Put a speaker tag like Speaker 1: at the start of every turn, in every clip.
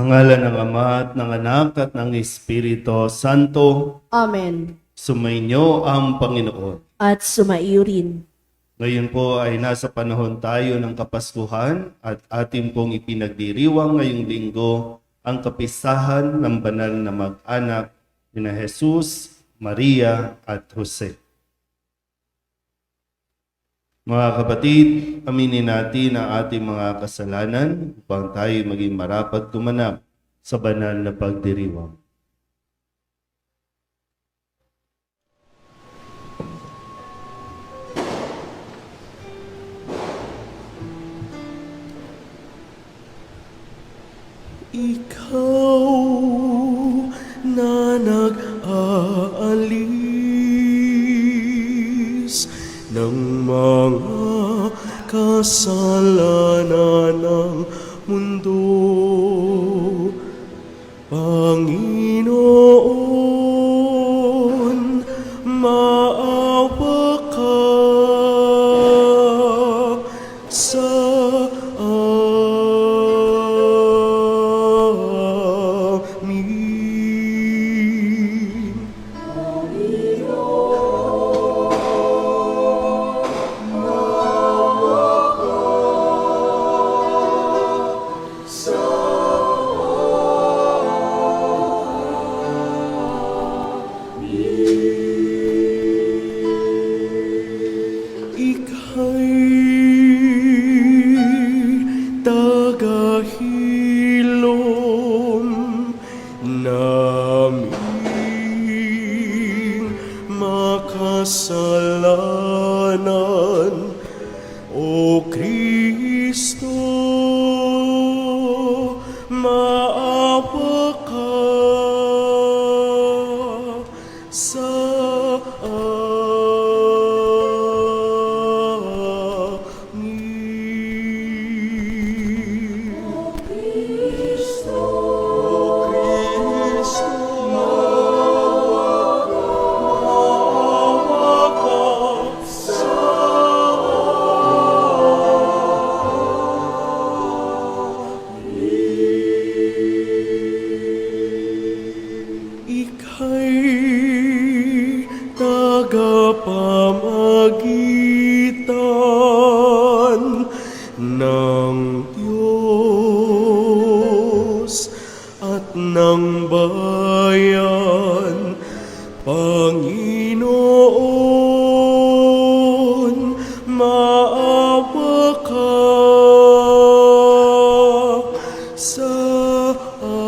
Speaker 1: ngalan ng Ama at ng Anak at ng Espiritu Santo,
Speaker 2: Amen.
Speaker 1: sumainyo ang Panginoon.
Speaker 2: At sumaiyo rin.
Speaker 1: Ngayon po ay nasa panahon tayo ng Kapaskuhan at atin pong ipinagdiriwang ngayong linggo ang kapistahan ng banal na mag-anak ni Jesus, Maria at Jose. Mga kapatid, aminin natin ang ating mga kasalanan upang tayo maging marapat gumanap sa banal na pagdiriwang.
Speaker 3: Ikaw na nag-aalis ng mga kasalanan ng mundo, Panginoon, maawa ka sa amin. Ika'y tagahilom naming makasalanan, O Kristo, maawa ka sa amin. O Kristo, maawa ka sa Ika'y tagapamagitan ng Diyos at ng bayan, Panginoon, maawa ka sa amin.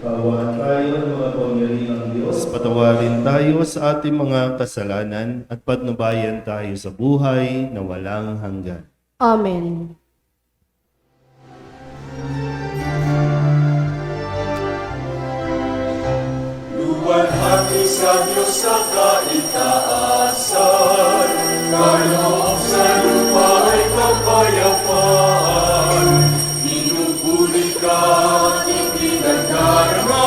Speaker 1: Kaawaan tayo ng mga pangyarihang Diyos, patawarin tayo sa ating mga kasalanan at patnubayan tayo sa buhay na walang hanggan.
Speaker 2: Amen.
Speaker 3: Luwalhati sa Diyos sa kaitaasan, kaloob sa lupa ay kapayapaan. Pinupuri ka at ipinagdarama,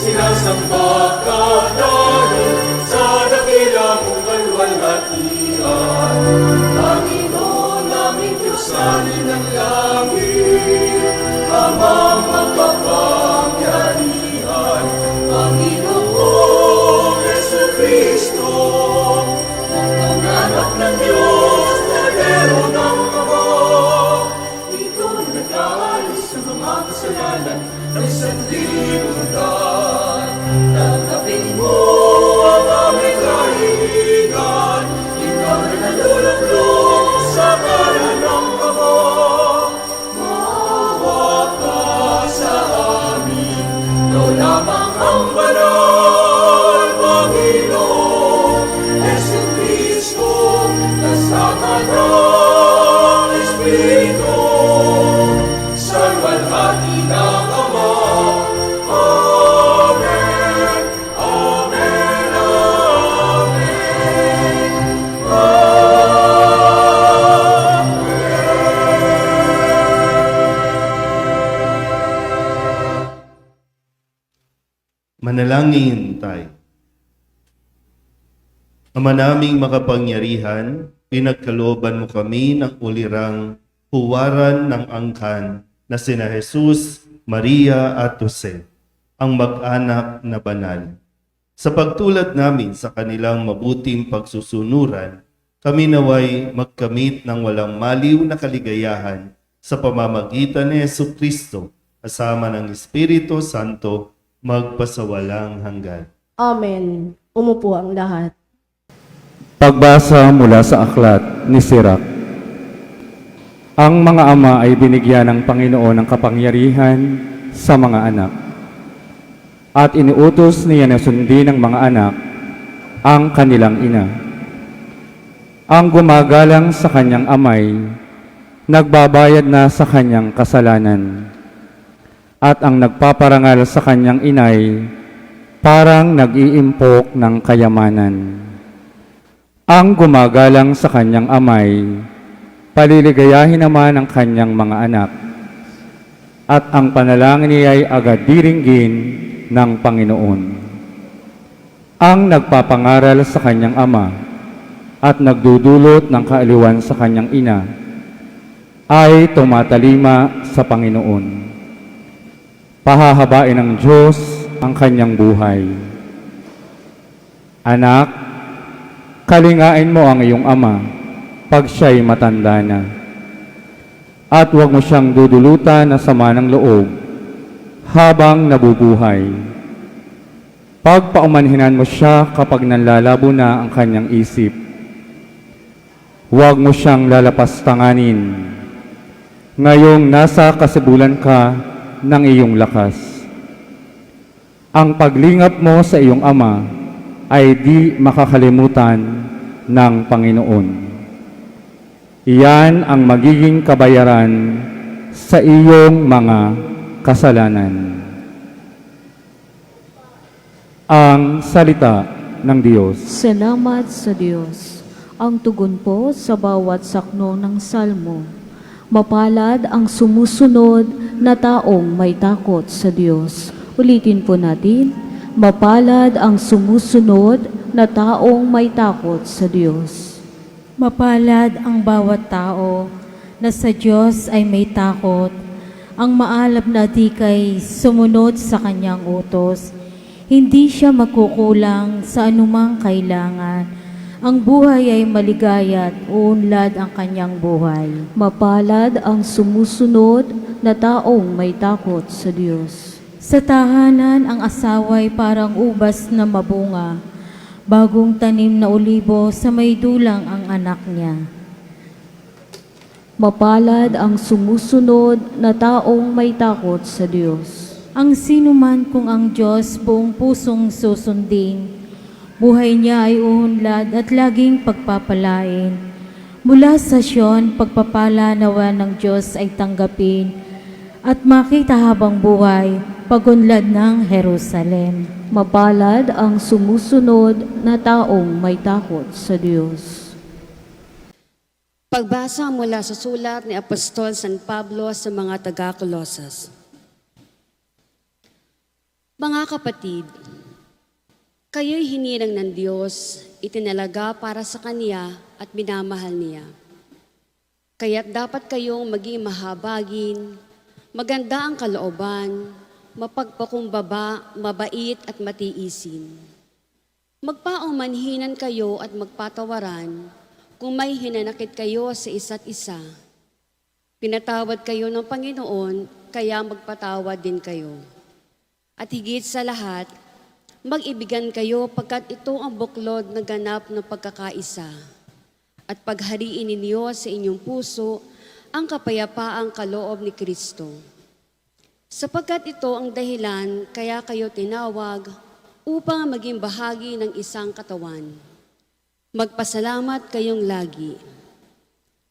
Speaker 3: sinasamba ka dahil sa dakila mong kalwalhatian. Panginoon naming Diyos namin ng langit, amang makapangyarihan, Panginoong Jesucristo, ang anak ng Diyos na meron ng Ama. Ikaw ang nag-aalis ng mga kasalanan ng isang libutan. Tanggapin
Speaker 1: Manalangin tayo. Ama naming makapangyarihan, pinagkalooban mo kami ng ulirang huwaran ng angkan na sina Jesus, Maria at Jose, ang mag-anak na banal. Sa pagtulad namin sa kanilang mabuting pagsusunuran, kami naway magkamit ng walang maliw na kaligayahan sa pamamagitan ni Jesucristo, kasama ng Espiritu Santo, magpasawalang hanggan.
Speaker 2: Amen. Umupo ang lahat.
Speaker 4: Pagbasa mula sa aklat ni Sirach. Ang mga ama ay binigyan ng Panginoon ng kapangyarihan sa mga anak. At iniutos niya na sundin ng mga anak ang kanilang ina. Ang gumagalang sa kanyang amay, nagbabayad na sa kanyang kasalanan. At ang nagpaparangal sa kanyang inay, parang nag-iimpok ng kayamanan. Ang gumagalang sa kanyang amay, paliligayahin naman ang kanyang mga anak. At ang panalangin niya ay agad diringgin ng Panginoon. Ang nagpapangaral sa kanyang ama at nagdudulot ng kaaliwan sa kanyang ina ay tumatalima sa Panginoon. Pahahabain ng Diyos ang kanyang buhay. Anak, kalingain mo ang iyong ama pag siya'y matanda na. At huwag mo siyang dudulutan na sama ng loob habang nabubuhay. Pagpaumanhinan mo siya kapag nanlalabo na ang kanyang isip. Huwag mo siyang lalapastanganin. Ngayong nasa kasibulan ka ng iyong lakas. Ang paglingap mo sa iyong ama ay di makakalimutan ng Panginoon. Iyan ang magiging kabayaran sa iyong mga kasalanan. Ang salita ng Diyos.
Speaker 5: Salamat sa Diyos. Ang tugon po sa bawat sakno ng salmo. Mapalad ang sumusunod na taong may takot sa Diyos. Ulitin po natin. Mapalad ang sumusunod na taong may takot sa Diyos.
Speaker 6: Mapalad ang bawat tao na sa Diyos ay may takot, ang maalab na dikay sumunod sa kanyang utos. Hindi siya magkukulang sa anumang kailangan. Ang buhay ay maligaya at uunlad ang kanyang buhay.
Speaker 5: Mapalad ang sumusunod na taong may takot sa Diyos.
Speaker 6: Sa tahanan, ang asawa'y parang ubas na mabunga, bagong tanim na olibo sa may dulang ang anak niya.
Speaker 5: Mapalad ang sumusunod na taong may takot sa Diyos.
Speaker 6: Ang sinuman kung ang Diyos buong pusong susundin, buhay niya ay uunlad at laging pagpapalain. Mula sa Sion, pagpapala nawa ng Diyos ay tanggapin at makita habang buhay, pagunlad ng Jerusalem.
Speaker 5: Mapalad ang sumusunod na taong may takot sa Diyos.
Speaker 7: Pagbasa mula sa sulat ni Apostol San Pablo sa mga taga-Colosas. Mga kapatid, kayo'y hinirang ng Diyos, itinalaga para sa Kanya at minamahal Niya. Kaya't dapat kayong maging mahabagin, maganda ang kalooban, mapagpakumbaba, mabait at matiisin. Magpaumanhinan kayo at magpatawaran kung may hinanakit kayo sa isa't isa. Pinatawad kayo ng Panginoon, kaya magpatawad din kayo. At higit sa lahat, mag-ibigan kayo pagkat ito ang buklod na ganap ng pagkakaisa. At paghariin ninyo sa inyong puso ang kapayapaang kaloob ni Kristo. Sapagkat ito ang dahilan kaya kayo tinawag upang maging bahagi ng isang katawan. Magpasalamat kayong lagi.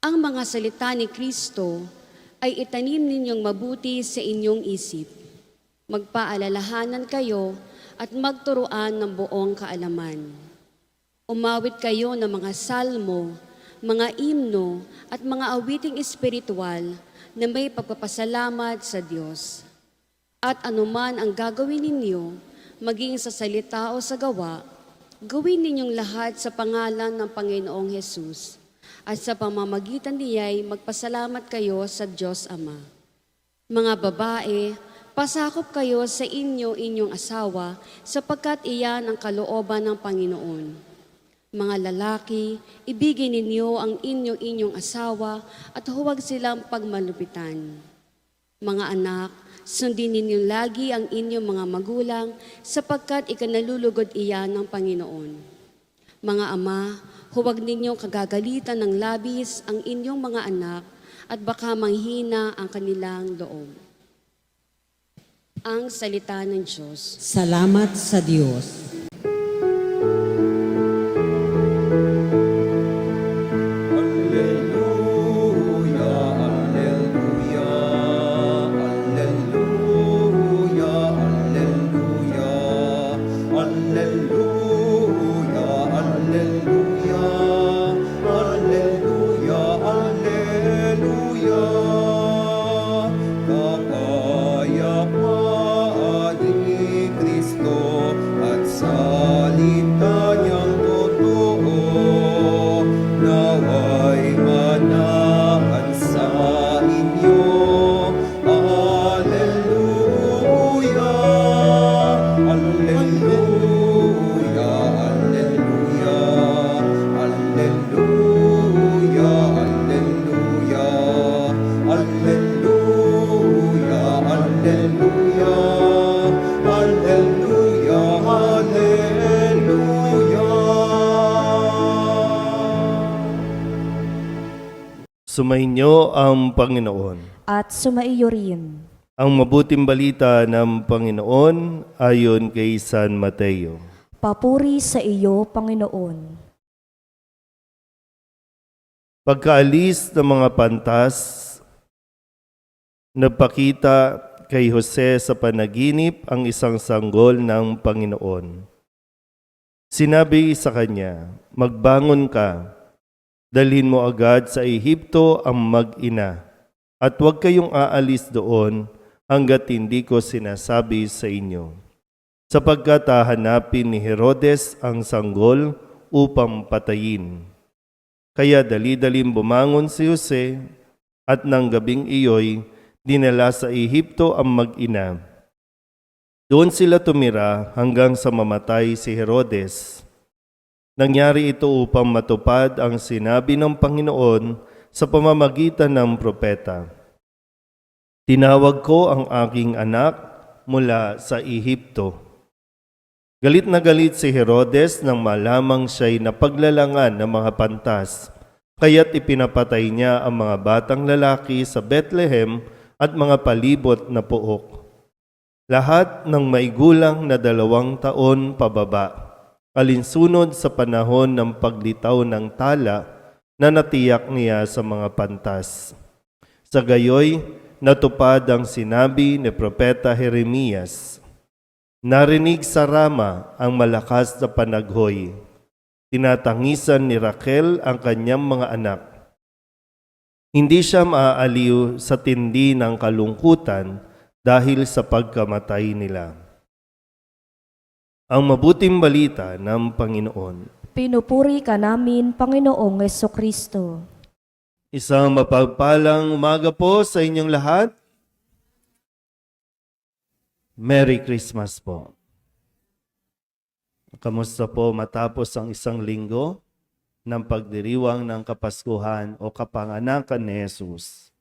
Speaker 7: Ang mga salita ni Kristo ay itanim ninyong mabuti sa inyong isip. Magpaalalahanan kayo at magturuan ng buong kaalaman. Umawit kayo ng mga salmo, mga imno at mga awiting espiritual na may pagpapasalamat sa Diyos. At anuman ang gagawin ninyo, maging sa salita o sa gawa, gawin ninyong lahat sa pangalan ng Panginoong Hesus, at sa pamamagitan niya'y magpasalamat kayo sa Diyos Ama. Mga babae, pasakop kayo sa inyong asawa sapagkat iyan ang kalooban ng Panginoon. Mga lalaki, ibigin ninyo ang inyong asawa at huwag silang pagmalupitan. Mga anak, sundin ninyo lagi ang inyong mga magulang sapagkat ikanalulugod iyan ng Panginoon. Mga ama, huwag ninyong kagagalitan ng labis ang inyong mga anak at baka manghina ang kanilang loob. Ang salita ng Diyos.
Speaker 8: Salamat sa Diyos.
Speaker 1: Sumainyo ang Panginoon.
Speaker 2: At sumaiyo rin.
Speaker 1: Ang mabuting balita ng Panginoon ayon kay San Mateo.
Speaker 2: Papuri sa iyo, Panginoon.
Speaker 1: Pagkaalis ng mga pantas, nagpakita kay Jose sa panaginip ang isang sanggol ng Panginoon. Sinabi sa kanya, "Magbangon ka, dalhin mo agad sa Ehipto ang mag-ina, at huwag kayong aalis doon hanggat hindi ko sinasabi sa inyo. Sapagkat hahanapin ni Herodes ang sanggol upang patayin." Kaya dali-daling bumangon si Jose at nang gabing iyo'y dinala sa Ehipto ang mag-ina. Doon sila tumira hanggang sa mamatay si Herodes. Nangyari ito upang matupad ang sinabi ng Panginoon sa pamamagitan ng propeta. "Tinawag ko ang aking anak mula sa Ehipto." Galit na galit si Herodes nang malamang siya'y napaglalangan ng mga pantas, kaya't ipinapatay niya ang mga batang lalaki sa Bethlehem at mga palibot na pook. Lahat ng may gulang na 2 taon pababa, alinsunod sa panahon ng paglitaw ng tala na natiyak niya sa mga pantas. Sa gayoy, natupad ang sinabi ni Propeta Jeremias. Narinig sa Rama ang malakas na panaghoy. Tinatangisan ni Raquel ang kanyang mga anak. Hindi siya maaaliw sa tindi ng kalungkutan dahil sa pagkamatay nila. Ang mabuting balita ng Panginoon.
Speaker 2: Pinupuri ka namin, Panginoong Jesucristo.
Speaker 1: Isang mapagpalang umaga po sa inyong lahat. Merry Christmas po. Kamusta po matapos ang isang linggo ng pagdiriwang ng Kapaskuhan o kapanganakan ni Jesus?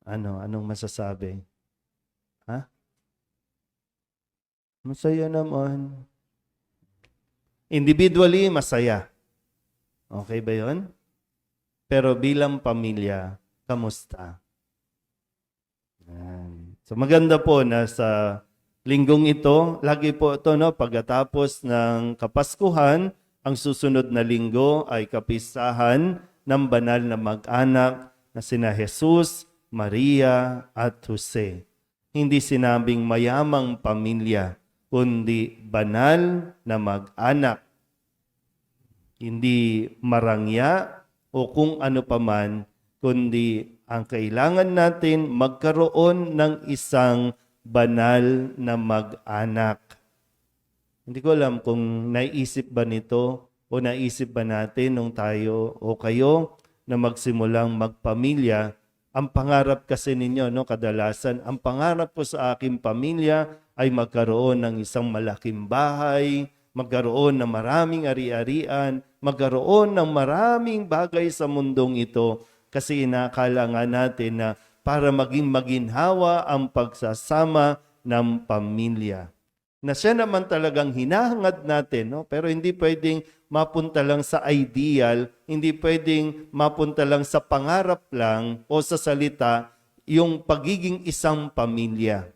Speaker 1: Anong masasabi? Ha? Masaya naman. Individually, masaya. Okay ba yun? Pero bilang pamilya, kamusta? Yan. So maganda po na sa linggong ito, lagi po ito, no, pagkatapos ng Kapaskuhan, ang susunod na linggo ay kapistahan ng banal na mag-anak na sina Jesus, Maria at Jose. Hindi sinabing mayamang pamilya, kundi banal na mag-anak. Hindi marangya o kung ano paman, kundi ang kailangan natin magkaroon ng isang banal na mag-anak. Hindi ko alam kung naisip ba nito o naisip ba natin nung tayo o kayo na magsimulang magpamilya. Ang pangarap kasi ninyo, no, kadalasan, ang pangarap ko sa aking pamilya ay magkaroon ng isang malaking bahay, magkaroon ng maraming ari-arian, magkaroon ng maraming bagay sa mundong ito kasi inakala nga natin na para maging maginhawa ang pagsasama ng pamilya. Na siya naman talagang hinahangad natin, no? Pero hindi pwedeng mapunta lang sa ideal, hindi pwedeng mapunta lang sa pangarap lang o sa salita yung pagiging isang pamilya.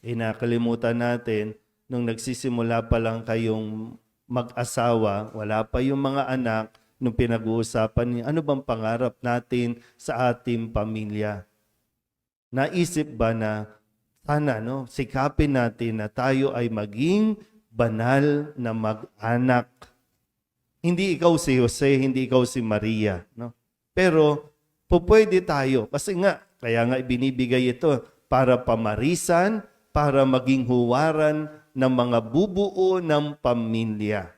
Speaker 1: Nakalimutan natin, nung nagsisimula pa lang kayong mag-asawa, wala pa yung mga anak, nung pinag-uusapan niyo, ano bang pangarap natin sa ating pamilya? Naisip ba na sana sikapin natin na tayo ay maging banal na mag-anak. Hindi ikaw si Jose, hindi ikaw si Maria. No? Pero pwede tayo. Kasi nga, kaya nga ibinibigay ito para pamarisan, para maging huwaran ng mga bubuo ng pamilya.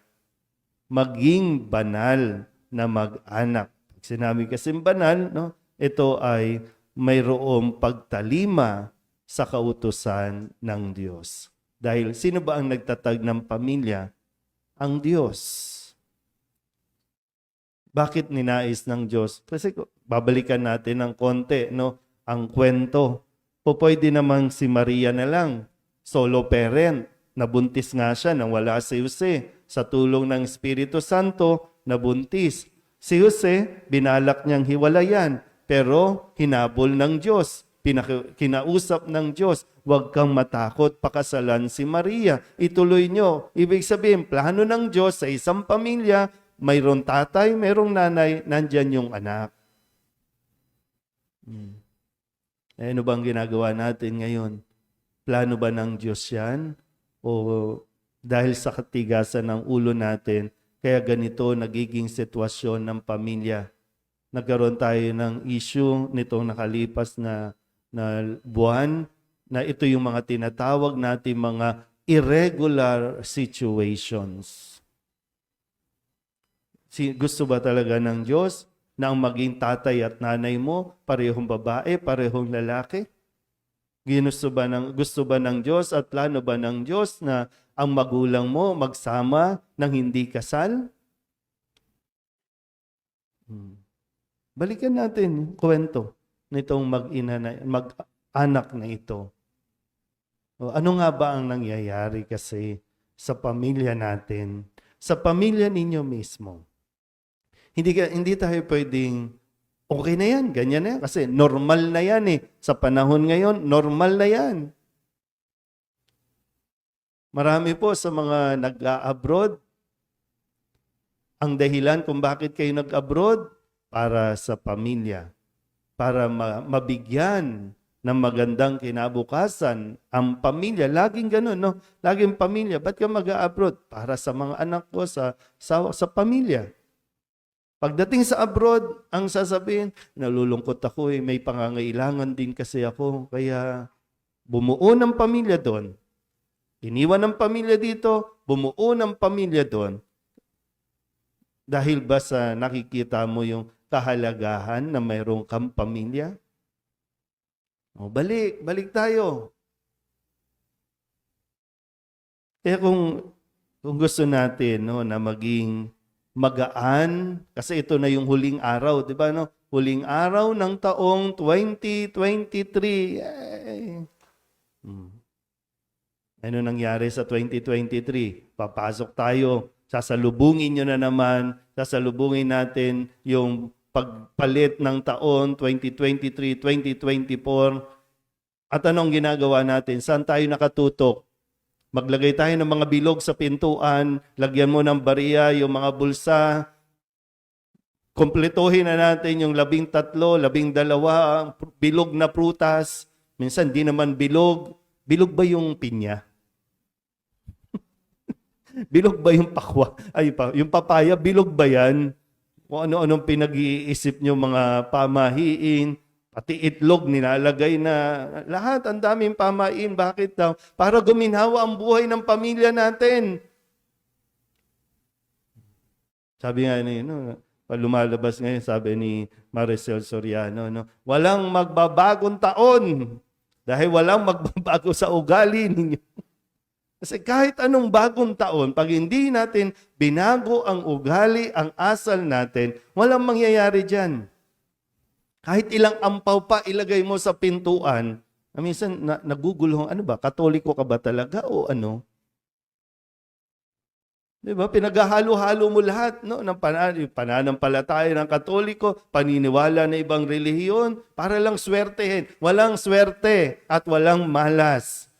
Speaker 1: Maging banal na mag-anak. Pag sinabi kasi banal, no? Ito ay mayroong pagtalima sa kautusan ng Diyos. Dahil sino ba ang nagtatag ng pamilya? Ang Diyos. Bakit ninais ng Diyos? Kasi babalikan natin ng konti, no? Ang kwento. Pwede namang si Maria na lang, solo parent. Nabuntis nga siya nang wala si Jose. Sa tulong ng Espiritu Santo, nabuntis. Si Jose, binalak niyang hiwalayan, pero hinabol ng Diyos. Kinausap ng Diyos, huwag kang matakot, pakasalan si Maria. Ituloy nyo. Ibig sabihin, plano ng Diyos sa isang pamilya, mayroong tatay, mayroong nanay, nandyan yung anak. Ano bang ginagawa natin ngayon? Plano ba ng Diyos yan? O dahil sa katigasan ng ulo natin, kaya ganito nagiging sitwasyon ng pamilya. Nagkaroon tayo ng issue nitong nakalipas na buwan, na ito yung mga tinatawag natin mga irregular situations. Gusto ba talaga ng Diyos na ang maging tatay at nanay mo, parehong babae, parehong lalaki? Gusto ba ng Diyos at plano ba ng Diyos na ang magulang mo magsama ng hindi kasal? Balikan natin yung kwento nitong mag-anak na ito. Ano nga ba ang nangyayari kasi sa pamilya natin, sa pamilya ninyo mismo? Hindi tayo pwedeng, okay na yan, ganyan na yan, kasi normal na yan eh. Sa panahon ngayon, normal na yan. Marami po sa mga nag-abroad, ang dahilan kung bakit kayo nag-abroad, para sa pamilya. Para mabigyan ng magandang kinabukasan ang pamilya. Laging ganun, no? Laging pamilya. Ba't ka mag-abroad? Para sa mga anak ko, sa pamilya. Pagdating sa abroad, ang sasabihin, nalulungkot ako may pangangailangan din kasi ako. Kaya bumuo ng pamilya doon. Iniwan ng pamilya dito, bumuo ng pamilya doon. Dahil ba sa nakikita mo yung kahalagahan na mayroong kang pamilya? Balik tayo. Kaya kung gusto natin na maging magaan, kasi ito na yung huling araw, di ba? No? Huling araw ng taong 2023. Yay! Ano nangyari sa 2023? Papasok tayo, sasalubungin nyo na naman, sasalubungin natin yung pagpalit ng taon 2023, 2024. At anong ginagawa natin? Saan tayo nakatutok? Maglagay tayo ng mga bilog sa pintuan, lagyan mo ng bariya yung mga bulsa, kumpletuhin na natin yung 13, 12 bilog na prutas. Minsan di naman bilog. Bilog ba yung pinya? Bilog ba yung pakwa? Yung papaya, bilog ba yan? Kung ano-anong pinag-iisip nyo mga pamahiin, Pati itlog nilalagay na lahat, ang daming pamain. Bakit daw? Para guminhawa ang buhay ng pamilya natin. Sabi nga ni, lumalabas ngayon, sabi ni Maricel Soriano, walang magbabagong taon dahil walang magbabago sa ugali ninyo. Kasi kahit anong bagong taon, pag hindi natin binago ang ugali, ang asal natin, walang mangyayari dyan. Kahit ilang ampaw pa ilagay mo sa pintuan, minsan naguguluhan, ano ba, Katoliko ka ba talaga o ano? Di ba? Pinaghahalo-halo mo lahat ng pananampalataya ng Katoliko, paniniwala na ibang relihiyon, para lang swertehin. Walang swerte at walang malas.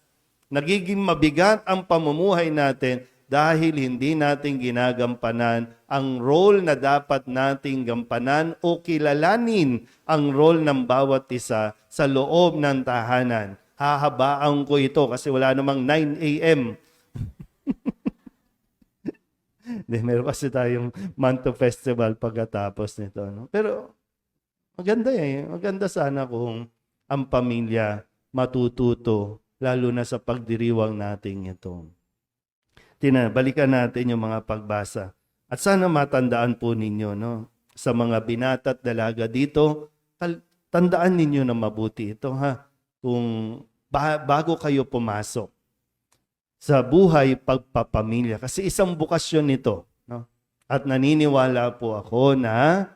Speaker 1: Nagiging mabigat ang pamumuhay natin dahil hindi natin ginagampanan ang role na dapat nating gampanan o kilalanin ang role ng bawat isa sa loob ng tahanan. Hahabaan ko ito kasi wala namang 9 a.m. Meron kasi tayong Manto Festival pagkatapos nito. Pero maganda Maganda sana kung ang pamilya matututo, lalo na sa pagdiriwang natin ito. Balikan natin yung mga pagbasa. At sana matandaan po ninyo, sa mga binata at dalaga dito, tandaan ninyo na mabuti ito, kung bago kayo pumasok sa buhay pagpapamilya. Kasi isang bukasyon nito. At naniniwala po ako na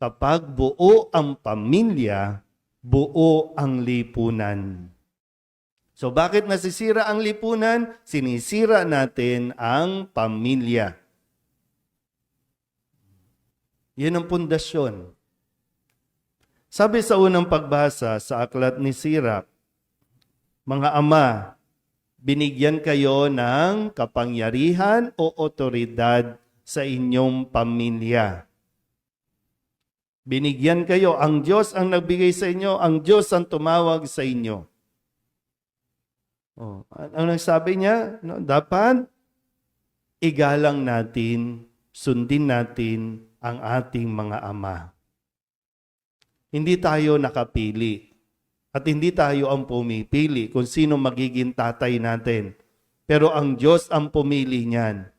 Speaker 1: kapag buo ang pamilya, buo ang lipunan. So bakit nasisira ang lipunan? Sinisira natin ang pamilya. Yan ang pundasyon. Sabi sa unang pagbasa sa aklat ni Sirach, mga ama, binigyan kayo ng kapangyarihan o otoridad sa inyong pamilya. Binigyan kayo, ang Diyos ang nagbigay sa inyo, ang Diyos ang tumawag sa inyo. Ang nagsabi niya, dapat igalang natin, sundin natin ang ating mga ama. Hindi tayo nakapili at hindi tayo ang pumipili kung sino magiging tatay natin. Pero ang Diyos ang pumili niyan.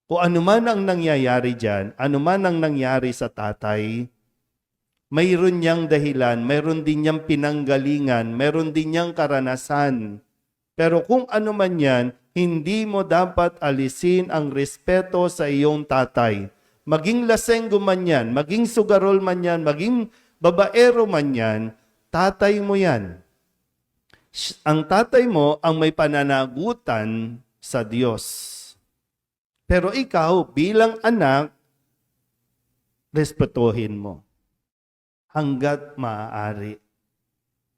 Speaker 1: Kung anuman ang nangyayari dyan, anuman ang nangyari sa tatay, mayroon niyang dahilan, mayroon din niyang pinanggalingan, mayroon din niyang karanasan. Pero kung ano man yan, hindi mo dapat alisin ang respeto sa iyong tatay. Maging lasenggo man yan, maging sugarol man yan, maging babaero man yan, tatay mo yan. Ang tatay mo ang may pananagutan sa Diyos. Pero ikaw bilang anak, respetuhin mo. Hanggat maaari.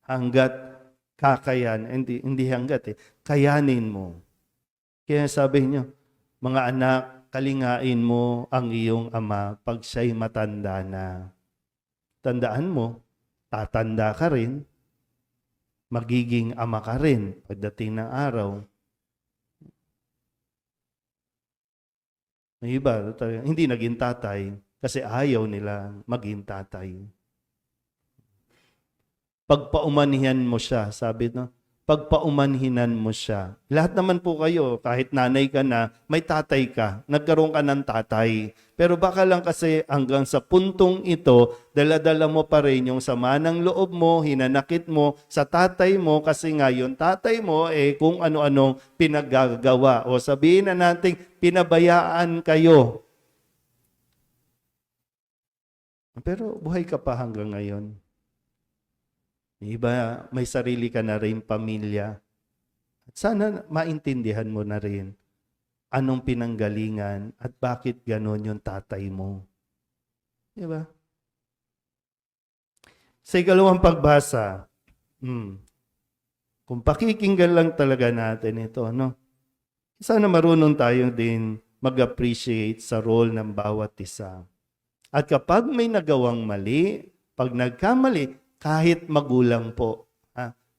Speaker 1: Hanggat kakayan, hindi hanggat kayanin mo. Kaya sabi niyo, mga anak, kalingain mo ang iyong ama pag siya'y matanda na. Tandaan mo, tatanda ka rin, magiging ama ka rin pagdating ng araw. May iba, hindi naging tatay kasi ayaw nila maging tatay. Pagpaumanihan mo siya, sabi pagpaumanhinan mo siya. Lahat naman po kayo, kahit nanay ka na, may tatay ka, nagkaroon ka ng tatay. Pero baka lang kasi hanggang sa puntong ito, dala-dala mo pa rin yung sama ng loob mo, hinanakit mo sa tatay mo, kasi nga yung tatay mo, kung ano-anong pinaggagawa. O sabihin na natin, pinabayaan kayo. Pero buhay ka pa hanggang ngayon. Iba, may sarili ka na rin pamilya. At sana maintindihan mo na rin anong pinanggalingan at bakit ganon yung tatay mo. Diba? Sa ikalawang pagbasa, kung pakikinggan lang talaga natin ito, sana marunong tayo din mag-appreciate sa role ng bawat isa. At kapag may nagawang mali, pag nagkamali, kahit magulang po,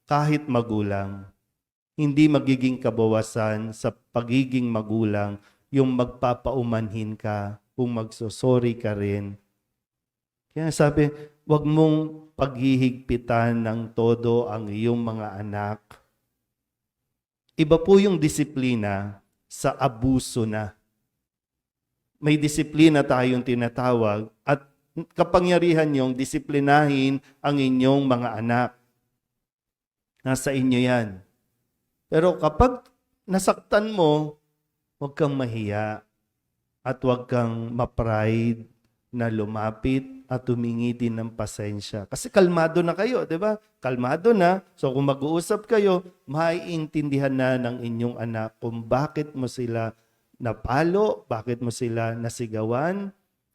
Speaker 1: kahit magulang, hindi magiging kabawasan sa pagiging magulang yung magpapaumanhin ka, kung magsosorry ka rin. Kaya sabi, Huwag mong paghihigpitan ng todo ang iyong mga anak. Iba po yung disiplina sa abuso na. May disiplina tayong tinatawag at kapangyarihan yung disiplinahin ang inyong mga anak. Nasa inyo yan. Pero kapag nasaktan mo, huwag kang mahiya at huwag kang ma-pride na lumapit at humingi din ng pasensya. Kasi kalmado na kayo, di ba? Kalmado na. So kung mag-uusap kayo, maiintindihan na ng inyong anak kung bakit mo sila napalo, bakit mo sila nasigawan,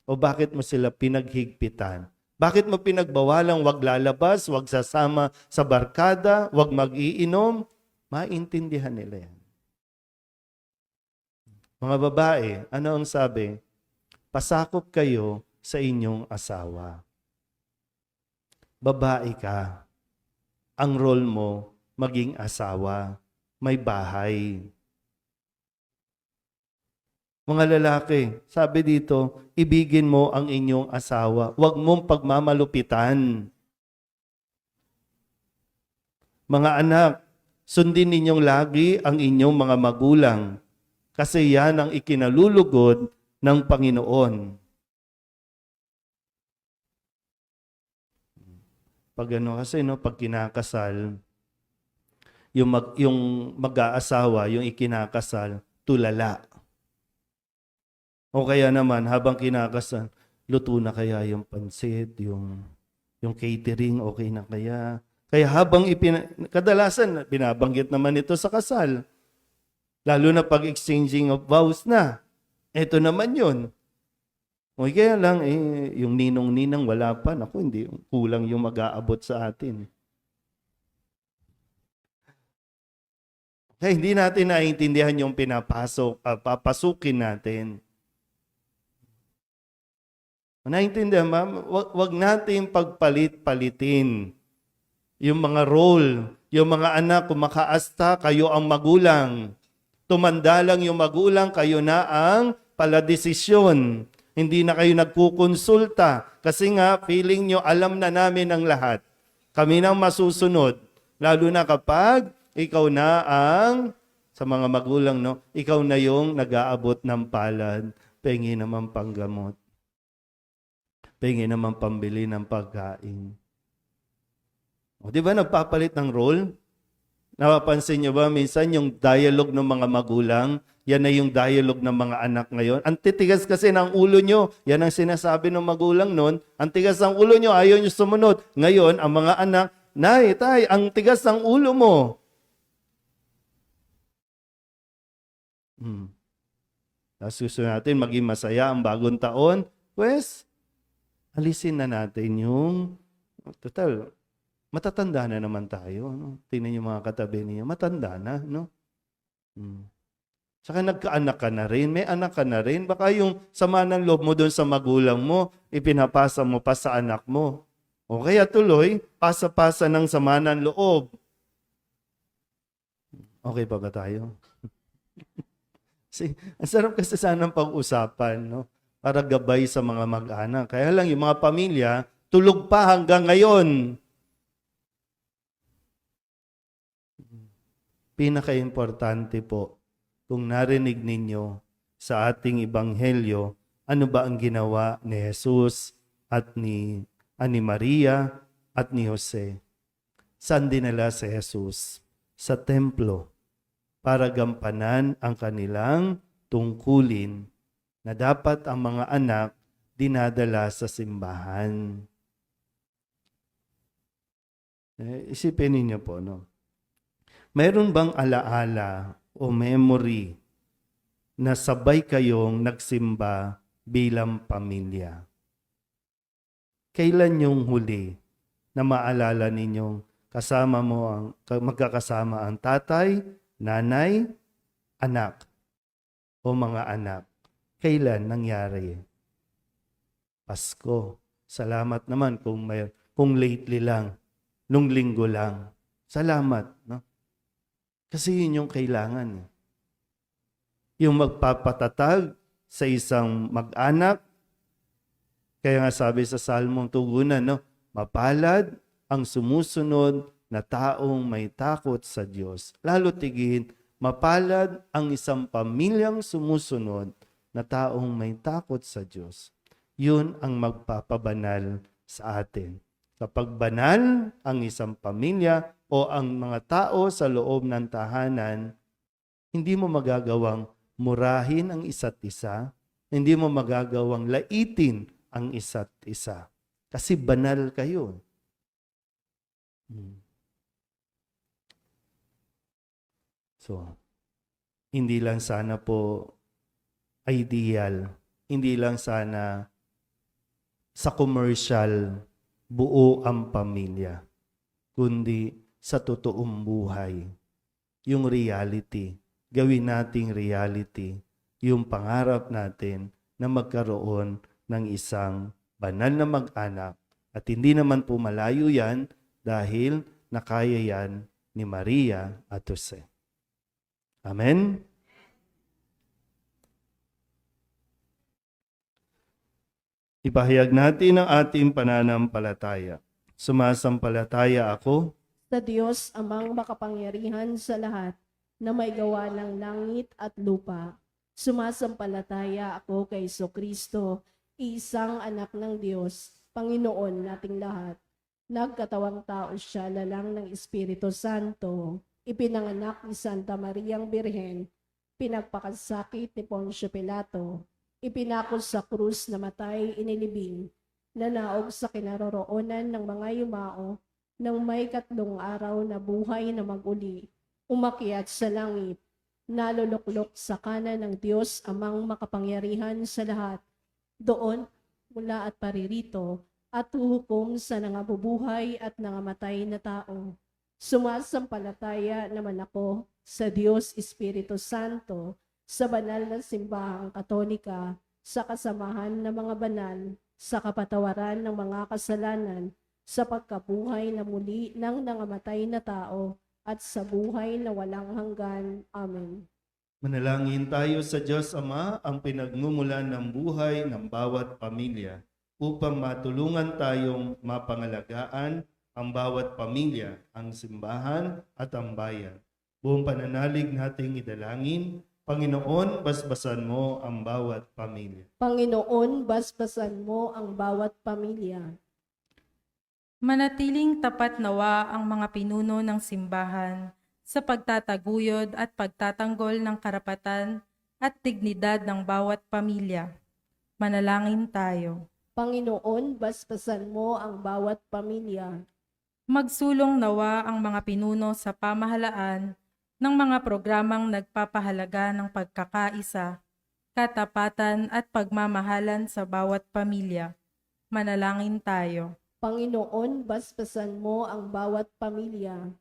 Speaker 1: o bakit mo sila pinaghigpitan. Bakit mo pinagbawalang wag lalabas, wag sasama sa barkada, wag mag-iinom? Maintindihan nila yan. Mga babae, ano ang sabi? Pasakop kayo sa inyong asawa. Babae ka. Ang role mo, maging asawa. May bahay. Mga lalaki, sabi dito, ibigin mo ang inyong asawa. Huwag mong pagmamalupitan. Mga anak, sundin ninyong lagi ang inyong mga magulang. Kasi yan ang ikinalulugod ng Panginoon. Pag kasi, pag kinakasal, yung mag-aasawa, yung ikinakasal, tulala. O kaya naman, habang kinakasal, luto na kaya yung pansit, yung catering, okay na kaya. Kaya habang kadalasan, binabanggit naman ito sa kasal. Lalo na pag exchanging of vows na. Ito naman yun. O kaya lang, yung ninong-ninang wala pa. Naku, hindi, kulang yung mag-aabot sa atin. Kaya hindi natin naiintindihan yung papasukin natin. Naiintindihan, ma'am? Wag natin pagpalit-palitin yung mga role, yung mga anak, kung makaasta, kayo ang magulang. Tumanda lang yung magulang, kayo na ang paladesisyon. Hindi na kayo nagkukonsulta. Kasi nga, feeling nyo, alam na namin ang lahat. Kami nang masusunod. Lalo na kapag ikaw na ang, sa mga magulang, ikaw na yung nag-aabot ng palad. Pengi naman panggamot. Pengi naman pambili ng pagkain. O, di ba nagpapalit ng role? Napapansin nyo ba minsan yung dialogue ng mga magulang, yan na yung dialogue ng mga anak ngayon. Ang titigas kasi ng ulo nyo, yan ang sinasabi ng magulang noon. Ang tigas ng ulo nyo, ayaw nyo sumunod. Ngayon, ang mga anak, Nay, tay, ang tigas ng ulo mo. Tapos gusto natin maging masaya ang bagong taon. Pues, alisin na natin yung, total, matatanda na naman tayo. Tingnan yung mga katabi niya, matanda na. Saka nagkaanak ka na rin, may anak ka na rin. Baka yung sama ng loob mo doon sa magulang mo, ipinapasa mo pa sa anak mo. O kaya tuloy, pasa-pasa ng sama ng loob. Okay pa ba tayo? Ang sarap kasi sanang pag-usapan, para gabay sa mga mag-anak. Kaya lang yung mga pamilya, tulog pa hanggang ngayon. Pinaka-importante po, kung narinig ninyo sa ating ebanghelyo, ano ba ang ginawa ni Jesus at ni Maria at ni Jose? Saan dinala si Jesus? Sa templo, para gampanan ang kanilang tungkulin na dapat ang mga anak dinadala sa simbahan. Isipin ninyo po, mayroon bang alaala o memory na sabay kayong nagsimba bilang pamilya? Kailan yung huli na maalala ninyong magkakasama ang tatay, nanay, anak o mga anak? Kailan nangyari? Pasko. Salamat naman kung lately lang, nung linggo lang. Salamat, Kasi yun yung kailangan. Yung magpapatatag sa isang mag-anak. Kaya nga sabi sa Salmong Tugunan, Mapalad ang sumusunod na taong may takot sa Diyos. Lalo tigit, mapalad ang isang pamilyang sumusunod na taong may takot sa Diyos. Yun ang magpapabanal sa atin. Kapag banal ang isang pamilya o ang mga tao sa loob ng tahanan, hindi mo magagawang murahin ang isa't isa, hindi mo magagawang laitin ang isa't isa. Kasi banal kayo. So, hindi lang sana po ideal, hindi lang sana sa commercial buo ang pamilya, kundi sa totoong buhay. Yung reality, gawin nating reality, yung pangarap natin na magkaroon ng isang banal na mag-anak. At hindi naman po malayo yan dahil nakaya yan ni Maria at Jose. Amen? Ipahayag natin ang ating pananampalataya. Sumasampalataya ako
Speaker 2: Sa Diyos amang makapangyarihan sa lahat na may gawa ng langit at lupa. Sumasampalataya ako kay Kristo, isang anak ng Diyos, Panginoon nating lahat. Nagkatawang tao siya lalang ng Espiritu Santo, ipinanganak ni Santa Mariang Birhen, pinagpakasakit ni Poncio Pilato, ipinakos sa krus na matay inilibing, nanaog sa kinaroroonan ng mga yumao, nang may 3 araw na buhay na maguli, umakyat sa langit, naluluklok sa kanan ng Diyos amang makapangyarihan sa lahat, doon mula at paririto, at huhukom sa nangabubuhay at nangamatay na tao. Sumasampalataya naman ako sa Diyos Espiritu Santo, sa banal na simbahang katolika, sa kasamahan ng mga banal, sa kapatawaran ng mga kasalanan, sa pagkabuhay na muli ng nangamatay na tao, at sa buhay na walang hanggan. Amen.
Speaker 1: Manalangin tayo sa Diyos Ama ang pinagmumulan ng buhay ng bawat pamilya upang matulungan tayong mapangalagaan ang bawat pamilya, ang simbahan at ang bayan. Buong pananalig nating idalangin, Panginoon, basbasan mo ang bawat pamilya.
Speaker 2: Panginoon, basbasan mo ang bawat pamilya.
Speaker 9: Manatiling tapat nawa ang mga pinuno ng simbahan sa pagtataguyod at pagtatanggol ng karapatan at dignidad ng bawat pamilya. Manalangin tayo.
Speaker 2: Panginoon, basbasan mo ang bawat pamilya.
Speaker 9: Magsulong nawa ang mga pinuno sa pamahalaan ng mga programang nagpapahalaga ng pagkakaisa, katapatan at pagmamahalan sa bawat pamilya. Manalangin tayo.
Speaker 2: Panginoon, basbasan mo ang bawat pamilya.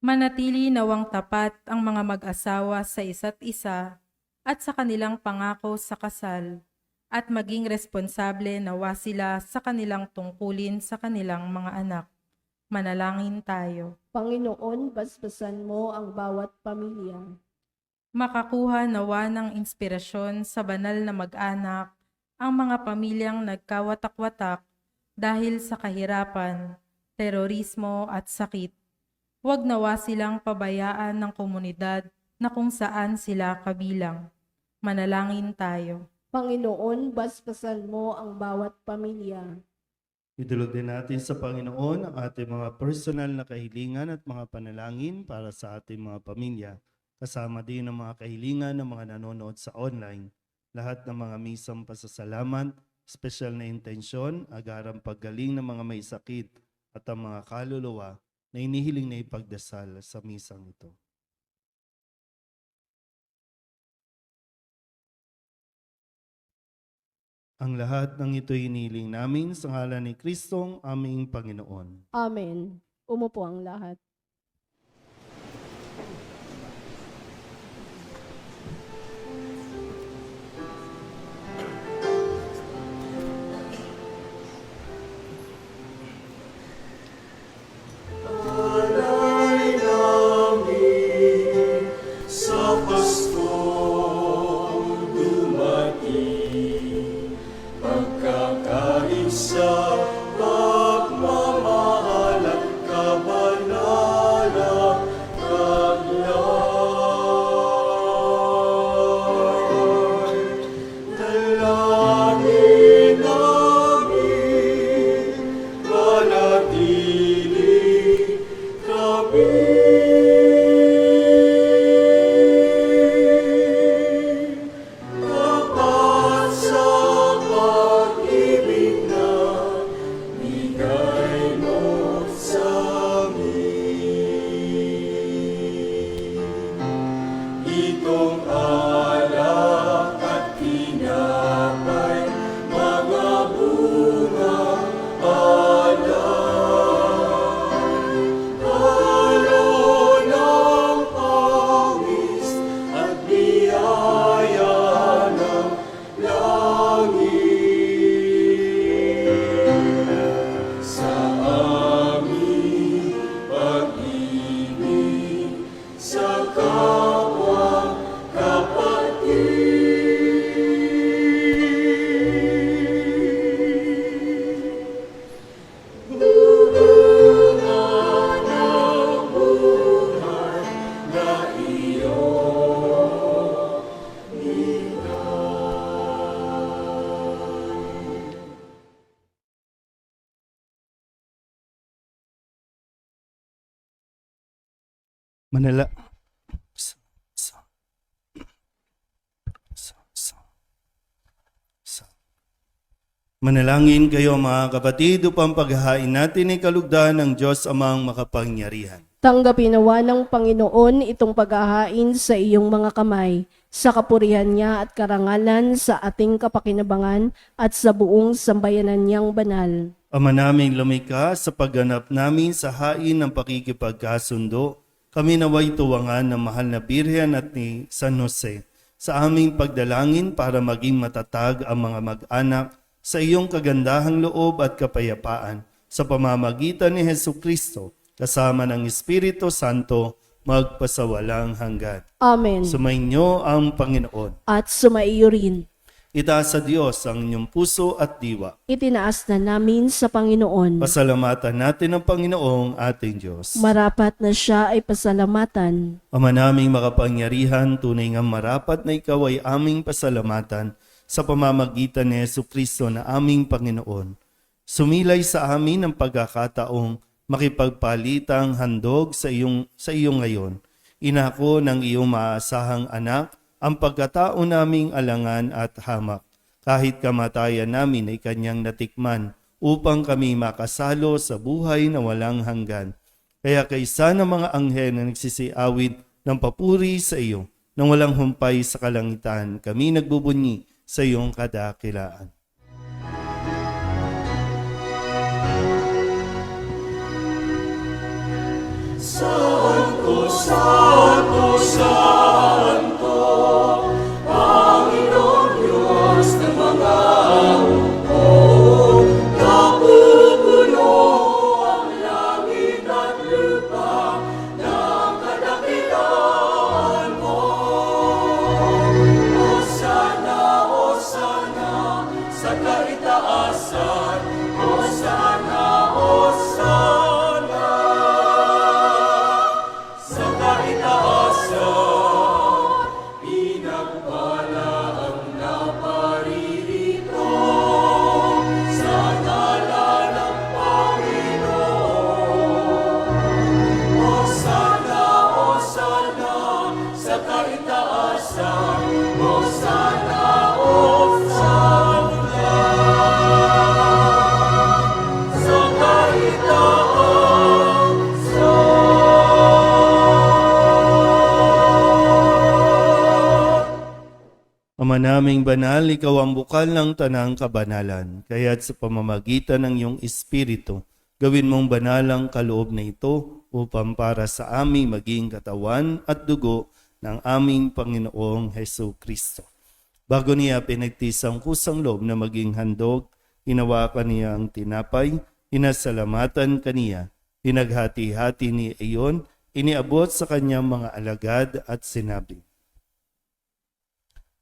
Speaker 9: Manatili nawang tapat ang mga mag-asawa sa isa't isa at sa kanilang pangako sa kasal, at maging responsable nawa sila sa kanilang tungkulin sa kanilang mga anak. Manalangin tayo.
Speaker 2: Panginoon, basbasan mo ang bawat pamilya.
Speaker 9: Makakuha nawa ng inspirasyon sa banal na mag-anak ang mga pamilyang nagkawatak-watak dahil sa kahirapan, terorismo at sakit. Huwag nawa silang pabayaan ng komunidad na kung saan sila kabilang. Manalangin tayo.
Speaker 2: Panginoon, basbasan mo ang bawat pamilya.
Speaker 1: Idulog din natin sa Panginoon ang ating mga personal na kahilingan at mga panalangin para sa ating mga pamilya. Kasama din ang mga kahilingan ng mga nanonood sa online. Lahat ng mga misang pasasalamat, special na intensyon, agarang paggaling ng mga may sakit at ang mga kaluluwa na inihiling na ipagdasal sa misang ito. Ang lahat ng ito hiniling namin sa ngalan ni Kristong aming Panginoon.
Speaker 2: Amen. Umupo ang lahat.
Speaker 3: Alay namin sa Paskong dumating, pagkakaisa, pagmamahal.
Speaker 1: Manala Manalangin kayo mga kapatid upang paghahain natin ay kalugdan ng Diyos amang makapangyarihan.
Speaker 2: Tanggapin nawa ng Panginoon itong paghahain sa iyong mga kamay, sa kapurihan niya at karangalan sa ating kapakinabangan at sa buong sambayanan niyang banal.
Speaker 1: Ama naming lumikha, sa pagganap namin sa hain ng pakikipagkasundo, kami naway tuwangan ng mahal na Birhen at ni San Jose sa aming pagdalangin para maging matatag ang mga mag-anak sa iyong kagandahang loob at kapayapaan sa pamamagitan ni Hesukristo kasama ng Espiritu Santo magpasawalang hanggan.
Speaker 2: Amen.
Speaker 1: Sumainyo ang Panginoon.
Speaker 2: At sumaiyo rin.
Speaker 1: Itaas sa Diyos ang inyong puso at diwa.
Speaker 2: Itinaas na namin sa Panginoon.
Speaker 1: Pasalamatan natin ang Panginoong ating Diyos.
Speaker 2: Marapat na siya ay pasalamatan.
Speaker 1: Ama naming makapangyarihan, tunay nga marapat na ikaw ay aming pasalamatan sa pamamagitan ni Jesucristo na aming Panginoon. Sumilay sa amin ang pagkakataong makipagpalitang handog sa iyo ngayon. Inako ng iyong maasahang anak ang pagkatao naming alangan at hamak. Kahit kamatayan namin ay kanyang natikman upang kami makasalo sa buhay na walang hanggan. Kaya kaysa ng mga anghel na nagsisiawit ng papuri sa iyo, nang walang humpay sa kalangitan, kami nagbubunyi sa iyong kadakilaan.
Speaker 3: Santo, Santo, Santo, Panginoon Diyos ng mga hukbo, napupuno ang langit at lupa ng kadakilaan mo. Hosana, Hosana, sa kaitaasan, Hosana, Hosana.
Speaker 1: Ama naming banal, ikaw ang bukal ng tanang kabanalan, kaya't sa pamamagitan ng iyong Espiritu, gawin mong banal ang kaloob na ito upang para sa aming maging katawan at dugo ng aming Panginoong Jesucristo. Bago niya pinagtis ang kusang loob na maging handog, hinawakan niya ang tinapay, inasalamatan kaniya, pinaghati-hati ni iyon, iniabot sa kanyang mga alagad at sinabi,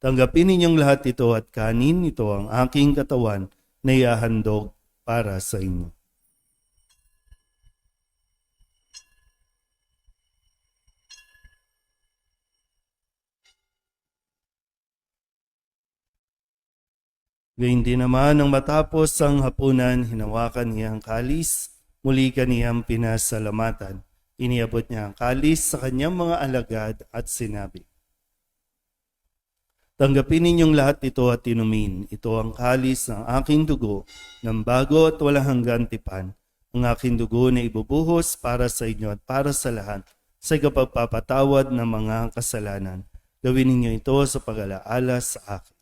Speaker 1: tanggapin ninyong lahat ito at kanin, ito ang aking katawan na ihahandog para sa inyo. Gayun din naman nang matapos ang hapunan, hinawakan niya ang kalis, muli kaniyang pinasalamatan. Iniabot niya ang kalis sa kanyang mga alagad at sinabi, tanggapin ninyong lahat ito at inumin. Ito ang kalis ng aking dugo, ng bago at walang hanggang tipan. Ang aking dugo na ibubuhos para sa inyo at para sa lahat sa kapagpapatawad ng mga kasalanan. Gawin ninyo ito sa pag-alaala sa akin.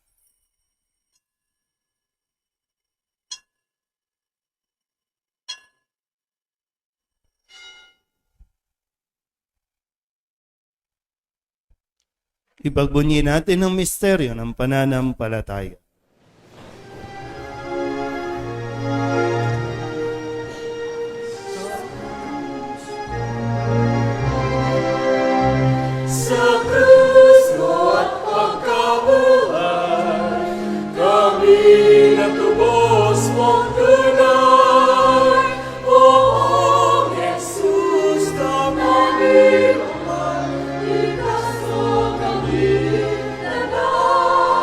Speaker 1: Ipagbunyi natin ang misteryo ng pananampalataya.
Speaker 3: Sa krus mo at pagkabuhay, kami natubos mong tunay. Oo, Jesus, kami mahal, ikaw mo kami nagawal.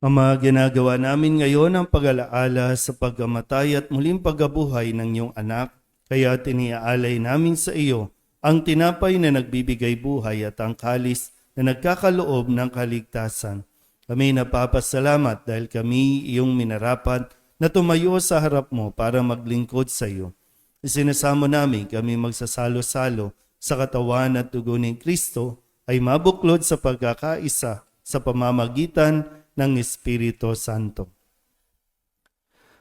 Speaker 1: Ama, ginagawa namin ngayon ang pag-alaala sa pagkamatay at muling pagkabuhay ng iyong anak, kaya tiniaalay namin sa iyo ang tinapay na nagbibigay buhay at ang kalis na nagkakaloob ng kaligtasan. Kami napapasalamat dahil kami iyong minarapat na tumayo sa harap mo para maglingkod sa iyo. Isinasamo namin kami magsasalo-salo sa katawan at dugo ni Kristo ay mabuklod sa pagkakaisa sa pamamagitan ng Espiritu Santo.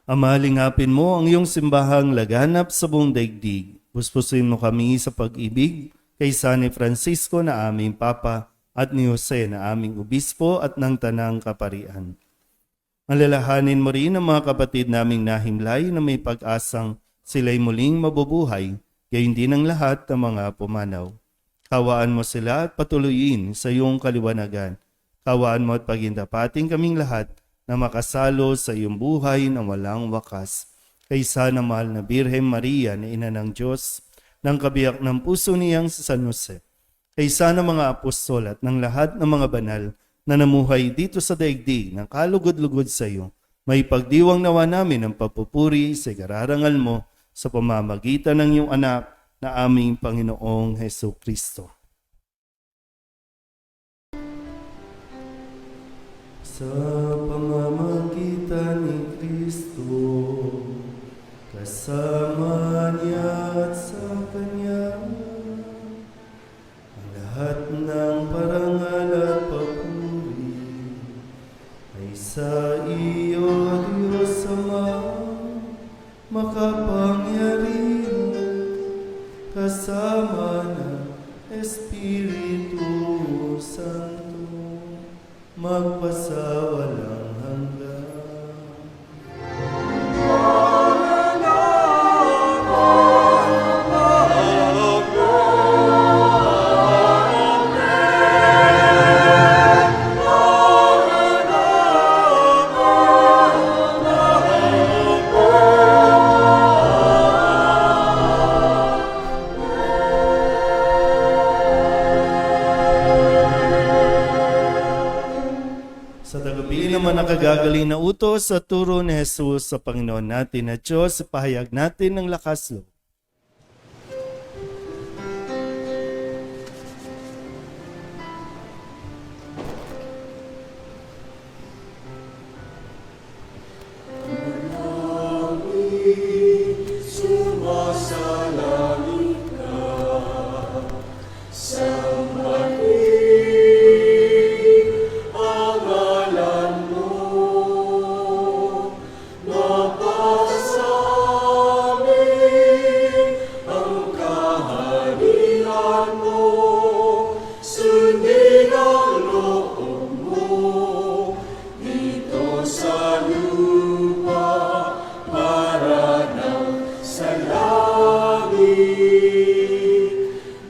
Speaker 1: Ama, lingapin mo ang iyong simbahang laganap sa buong daigdig. Puspusin mo kami sa pag-ibig kay San Francisco na aming Papa at ni Jose na aming Obispo at ng Tanang Kaparian. Alalahanin mo rin ang mga kapatid naming nahimlay na may pag-asang sila'y muling mabubuhay, gayon din ang lahat ng mga pumanaw. Kawaan mo sila at patuloyin sa iyong kaliwanagan. Kawaan mo at pagindapating kaming lahat na makasalo sa iyong buhay na walang wakas. Kaysa ng mahal na Birhen Maria na Ina ng Diyos, ng kabiyak ng puso niyang sa San Jose, kaysa ng mga apostol at ng lahat ng mga banal na namuhay dito sa daigdig ng kalugod-lugod sa iyo, may pagdiwang nawa namin ang papupuri sa kararangal mo sa pamamagitan ng iyong anak na aming Panginoong Hesus Kristo. Sa pamamagitan ni Kristo, kasama niya at sa Kanya, ang lahat ng parangal at papuri ay sa iyo, Diyos Ama, makapangyarihan, kasama ng Espiritu Santo, magpasawalang hanggan. Sa tagabi naman nakagagaling na utos sa turo ni Jesus sa Panginoon natin na Diyos, pahayag natin ng lakas loob.
Speaker 3: Sumasalangit ka sa ang alam mo, mapasamin ang kaharian mo, sundin ang loob mo dito sa lupa para ng sa langit.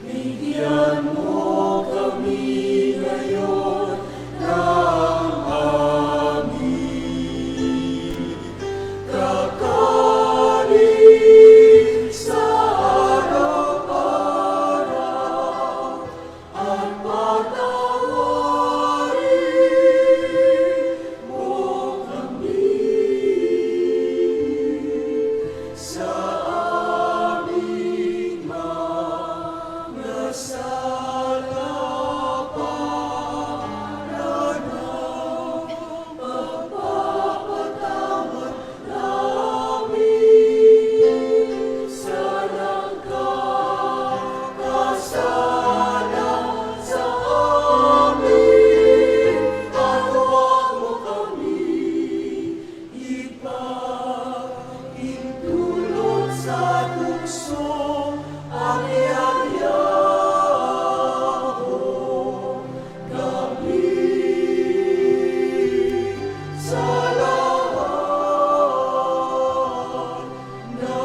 Speaker 3: Bigyan mo kami ngayon ng aming kakanin sa araw-araw at patawarin mo kami sa aming mga sala para ng pagpapatawad namin sa nagkakasala sa amin, at huwag mo kami ipahintulot sa tukso ang yayaho gabi sa lahat ng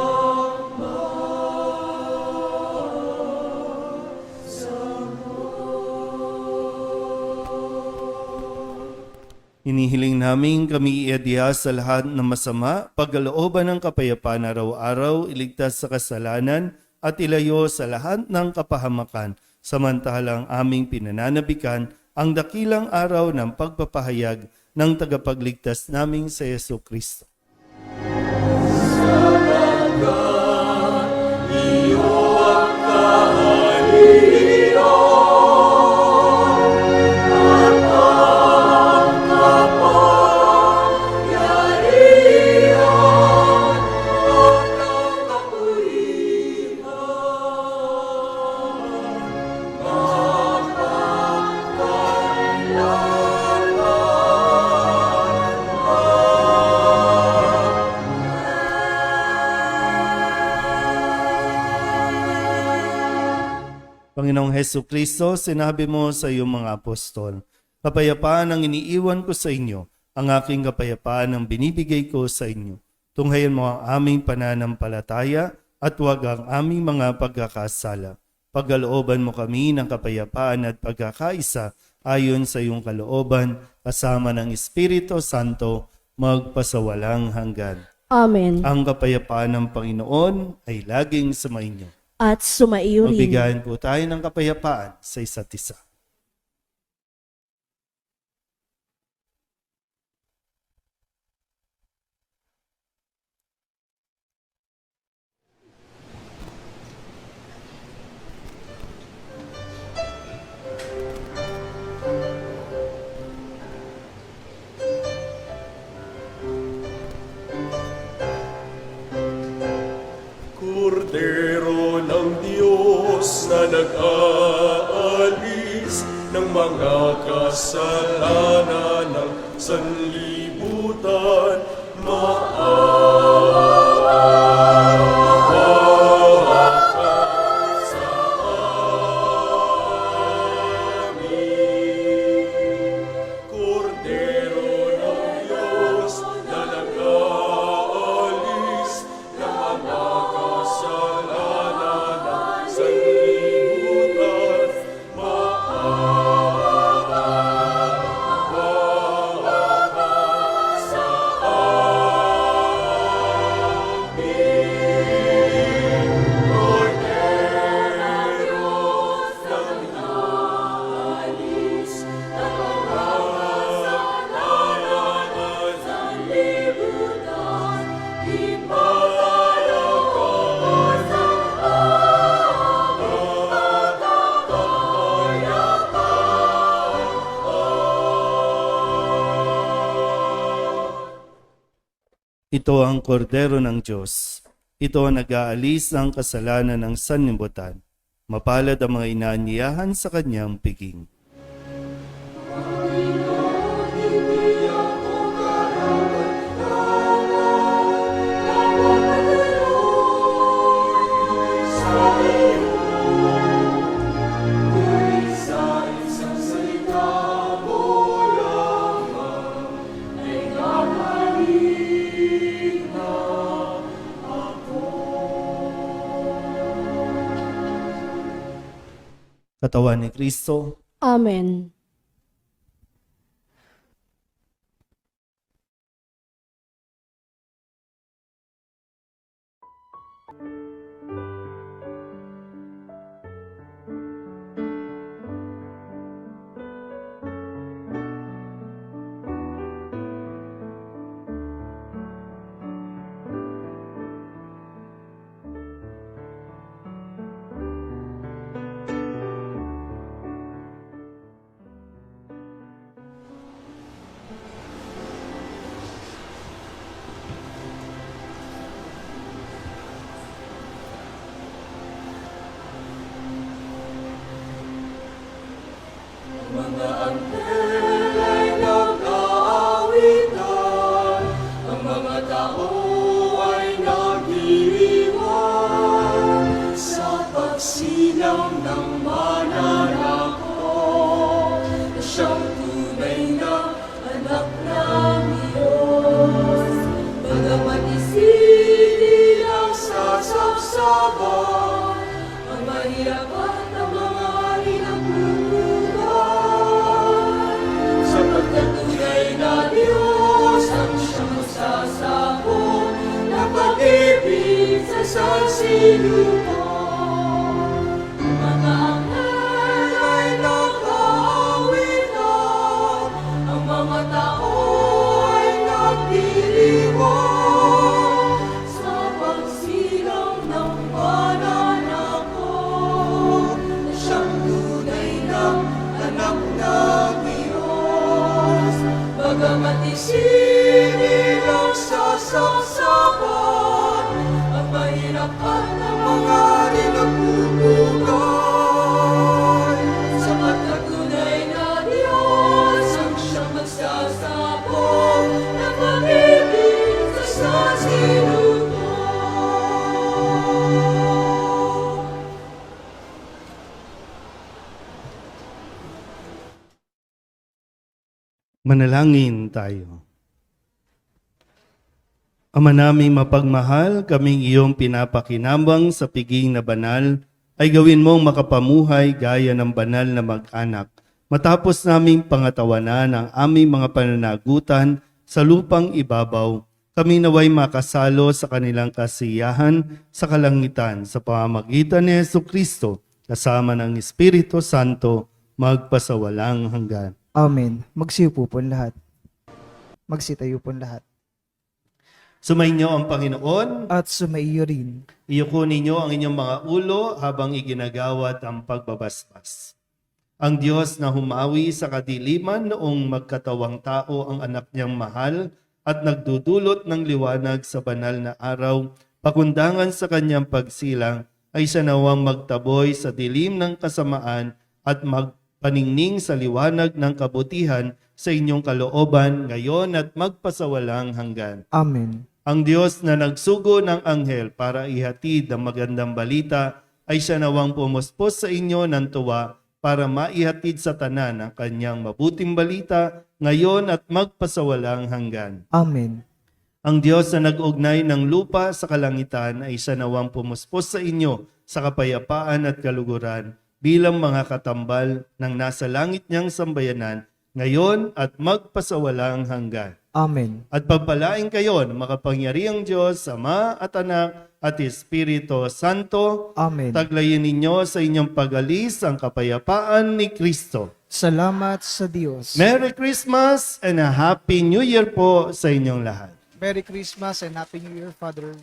Speaker 1: Hinihiling namin kami iadya sa lahat ng masama, pagkalooban ng kapayapaan araw-araw, iligtas sa kasalanan at ilayo sa lahat ng kapahamakan, samantalang aming pinananabikan ang dakilang araw ng pagpapahayag ng tagapagligtas naming sa Yesu Kristo. Panginoong Hesu Kristo, sinabi mo sa iyong mga apostol, kapayapaan ang iniiwan ko sa inyo, ang aking kapayapaan ang binibigay ko sa inyo. Tunghayan mo ang aming pananampalataya at huwag ang aming mga pagkakasala. Pagkalooban mo kami ng kapayapaan at pagkakaisa ayon sa iyong kalooban, kasama ng Espiritu Santo, magpasawalang hanggan.
Speaker 2: Amen.
Speaker 1: Ang kapayapaan ng Panginoon ay laging sumainyo.
Speaker 2: At sumaiyo rin.
Speaker 1: Magbigyan po tayo ng kapayapaan sa isa't isa.
Speaker 3: Kordero ng Diyos na nag-aalis ng mga kasalanan ng sanlibutan, maawa ka sa amin. Kordero ng Diyos na nag-aalis ng mga kasalanan ng sanlibutan, maawa ka sa amin. Kordero ng Diyos, ng mga kasalanan ng sanlibutan, iparaw ko sa
Speaker 1: Ito ang kordero ng Diyos. Ito ang nag-aalis ng kasalanan ng sanlibutan. Mapalad ang mga inaanyayahan sa kanyang piging. Katawan ni Kristo,
Speaker 2: Amen.
Speaker 3: mga anghel ay nag-aawitan, ang mga tao ay nagdiriwang sa pagsilang ng mananako na siyang tunay na anak ng Diyos. Bagamat isili ang sasapsaban, ang mahirap at ang mga hari ng buhay, sapagkat tunay na Diyos ang siyang magsasako na pag-ibig sa sansinupan. Mga anghel ay nag-aawitan, ang mga tao Bagamat isinilang sa saksakan, at mahirapan ang mga rinagpupugay. Sapat na tunay na Diyos ang siyang magsasabong na pag-ibig sa sinuto.
Speaker 1: Manalangin tayo. Ama naming mapagmahal, kaming iyong pinapakinabang sa piging na banal, ay gawin mong makapamuhay gaya ng banal na mag-anak. Matapos naming pangatawanan ang aming mga pananagutan sa lupang ibabaw, kami naway makasalo sa kanilang kasiyahan sa kalangitan sa pamamagitan ni Jesucristo, kasama ng Espiritu Santo, magpasawalang hanggan.
Speaker 10: Amen. Magsiupo po lahat. Magsitayo po lahat.
Speaker 1: Sumainyo ang Panginoon.
Speaker 10: At sumaiyo rin.
Speaker 1: Iyuko ninyo ang inyong mga ulo habang iginagawad ang pagbabasbas. Ang Diyos na humawi sa kadiliman noong magkatawang tao ang anak niyang mahal at nagdudulot ng liwanag sa banal na araw, pakundangan sa kanyang pagsilang, ay siya nawang magtaboy sa dilim ng kasamaan at magpaningning sa liwanag ng kabutihan sa inyong kalooban ngayon at magpasawalang hanggan.
Speaker 10: Amen.
Speaker 1: Ang Diyos na nagsugo ng anghel para ihatid ang magandang balita ay siya nawang pumuspos sa inyo ng tuwa para maihatid sa tanan ang kanyang mabuting balita ngayon at magpasawalang hanggan.
Speaker 10: Amen.
Speaker 1: Ang Diyos na nag-ugnay ng lupa sa kalangitan ay siya nawang pumuspos sa inyo sa kapayapaan at kaluguran bilang mga katambal ng nasa langit niyang sambayanan ngayon at magpasawalang hanggan.
Speaker 10: Amen.
Speaker 1: At pagpalain kayo ng makapangyarihang Diyos, Ama at Anak at Espiritu Santo.
Speaker 10: Amen.
Speaker 1: Taglayin ninyo sa inyong pag-alis ang kapayapaan ni Kristo.
Speaker 10: Salamat sa Diyos.
Speaker 1: Merry Christmas and a Happy New Year po sa inyong lahat.
Speaker 10: Merry Christmas and Happy New Year, Father.